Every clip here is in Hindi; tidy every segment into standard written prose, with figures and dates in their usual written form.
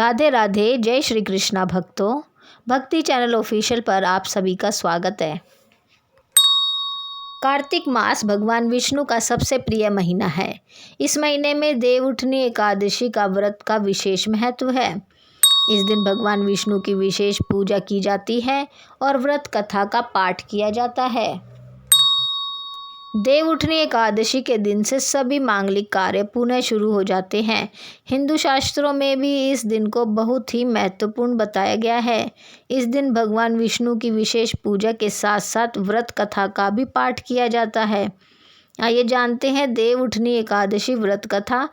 राधे राधे। जय श्री कृष्णा भक्तों। भक्ति चैनल ऑफिशियल पर आप सभी का स्वागत है। कार्तिक मास भगवान विष्णु का सबसे प्रिय महीना है। इस महीने में देवउठनी एकादशी का व्रत का विशेष महत्व है। इस दिन भगवान विष्णु की विशेष पूजा की जाती है और व्रत कथा का पाठ किया जाता है। देवउठनी एकादशी के दिन से सभी मांगलिक कार्य पुनः शुरू हो जाते हैं। हिंदू शास्त्रों में भी इस दिन को बहुत ही महत्वपूर्ण बताया गया है। इस दिन भगवान विष्णु की विशेष पूजा के साथ साथ व्रत कथा का भी पाठ किया जाता है। आइए जानते हैं देवउठनी एकादशी व्रत कथा,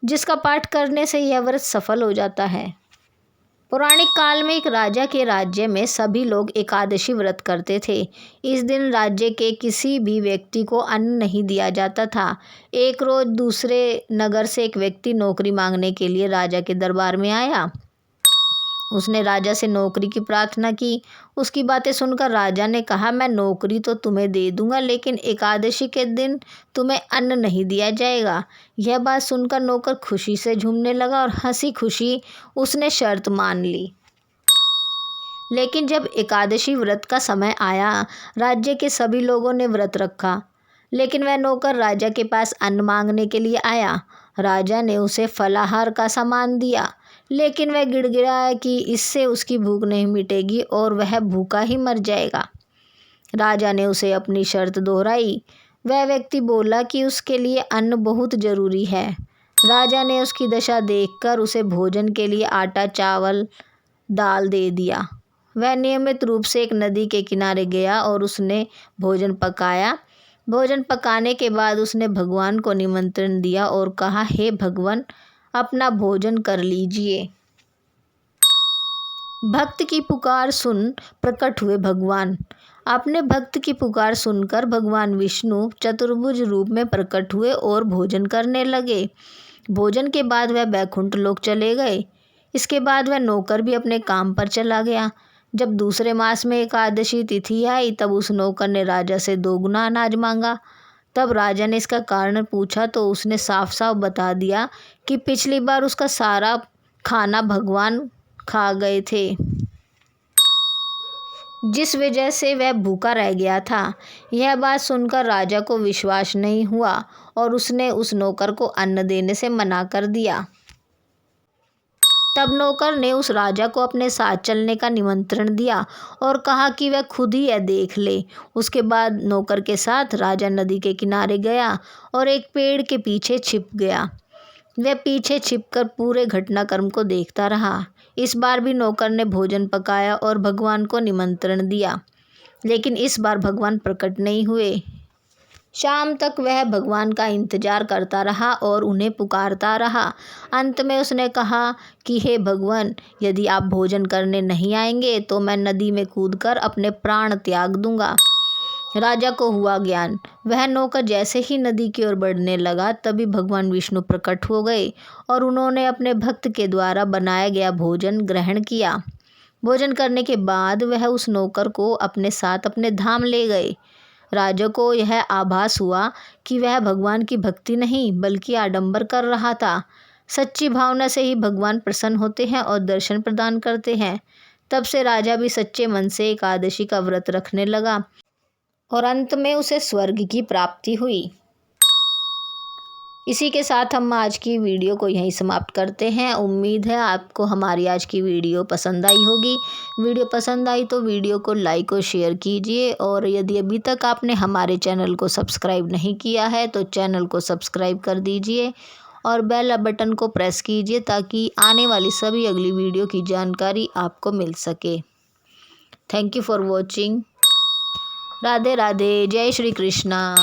जिसका पाठ करने से यह व्रत सफल हो जाता है। पौराणिक काल में एक राजा के राज्य में सभी लोग एकादशी व्रत करते थे। इस दिन राज्य के किसी भी व्यक्ति को अन्न नहीं दिया जाता था। एक रोज दूसरे नगर से एक व्यक्ति नौकरी मांगने के लिए राजा के दरबार में आया। उसने राजा से नौकरी की प्रार्थना की। उसकी बातें सुनकर राजा ने कहा, मैं नौकरी तो तुम्हें दे दूंगा, लेकिन एकादशी के दिन तुम्हें अन्न नहीं दिया जाएगा। यह बात सुनकर नौकर खुशी से झूमने लगा और हंसी खुशी उसने शर्त मान ली। लेकिन जब एकादशी व्रत का समय आया, राज्य के सभी लोगों ने व्रत रखा, लेकिन वह नौकर राजा के पास अन्न मांगने के लिए आया। राजा ने उसे फलाहार का सामान दिया, लेकिन वह गिड़गिड़ाया कि इससे उसकी भूख नहीं मिटेगी और वह भूखा ही मर जाएगा। राजा ने उसे अपनी शर्त दोहराई। वह व्यक्ति बोला कि उसके लिए अन्न बहुत ज़रूरी है। राजा ने उसकी दशा देखकर उसे भोजन के लिए आटा, चावल, दाल दे दिया। वह नियमित रूप से एक नदी के किनारे गया और उसने भोजन पकाया। भोजन पकाने के बाद उसने भगवान को निमंत्रण दिया और कहा, हे भगवान, अपना भोजन कर लीजिए। भक्त की पुकार सुन प्रकट हुए भगवान। अपने भक्त की पुकार सुनकर भगवान विष्णु चतुर्भुज रूप में प्रकट हुए और भोजन करने लगे। भोजन के बाद वह बैकुंठ लोक चले गए। इसके बाद वह नौकर भी अपने काम पर चला गया। जब दूसरे मास में एकादशी तिथि आई, तब उस नौकर ने राजा से 2 गुना अनाज मांगा। तब राजा ने इसका कारण पूछा तो उसने साफ साफ बता दिया कि पिछली बार उसका सारा खाना भगवान खा गए थे, जिस वजह से वह भूखा रह गया था। यह बात सुनकर राजा को विश्वास नहीं हुआ और उसने उस नौकर को अन्न देने से मना कर दिया। तब नौकर ने उस राजा को अपने साथ चलने का निमंत्रण दिया और कहा कि वह खुद ही यह देख ले। उसके बाद नौकर के साथ राजा नदी के किनारे गया और एक पेड़ के पीछे छिप गया। वह पीछे छिपकर पूरे घटनाक्रम को देखता रहा। इस बार भी नौकर ने भोजन पकाया और भगवान को निमंत्रण दिया, लेकिन इस बार भगवान प्रकट नहीं हुए। शाम तक वह भगवान का इंतजार करता रहा और उन्हें पुकारता रहा। अंत में उसने कहा कि हे भगवान, यदि आप भोजन करने नहीं आएंगे तो मैं नदी में कूदकर अपने प्राण त्याग दूंगा। राजा को हुआ ज्ञान। वह नौकर जैसे ही नदी की ओर बढ़ने लगा, तभी भगवान विष्णु प्रकट हो गए और उन्होंने अपने भक्त के द्वारा बनाया गया भोजन ग्रहण किया। भोजन करने के बाद वह उस नौकर को अपने साथ अपने धाम ले गए। राजा को यह आभास हुआ कि वह भगवान की भक्ति नहीं बल्कि आडंबर कर रहा था। सच्ची भावना से ही भगवान प्रसन्न होते हैं और दर्शन प्रदान करते हैं। तब से राजा भी सच्चे मन से एकादशी का व्रत रखने लगा और अंत में उसे स्वर्ग की प्राप्ति हुई। इसी के साथ हम आज की वीडियो को यहीं समाप्त करते हैं। उम्मीद है आपको हमारी आज की वीडियो पसंद आई होगी। वीडियो पसंद आई तो वीडियो को लाइक और शेयर कीजिए, और यदि अभी तक आपने हमारे चैनल को सब्सक्राइब नहीं किया है तो चैनल को सब्सक्राइब कर दीजिए और बेल बटन को प्रेस कीजिए ताकि आने वाली सभी अगली वीडियो की जानकारी आपको मिल सके। Thank you for watching. Radhe Radhe. जय श्री कृष्णा।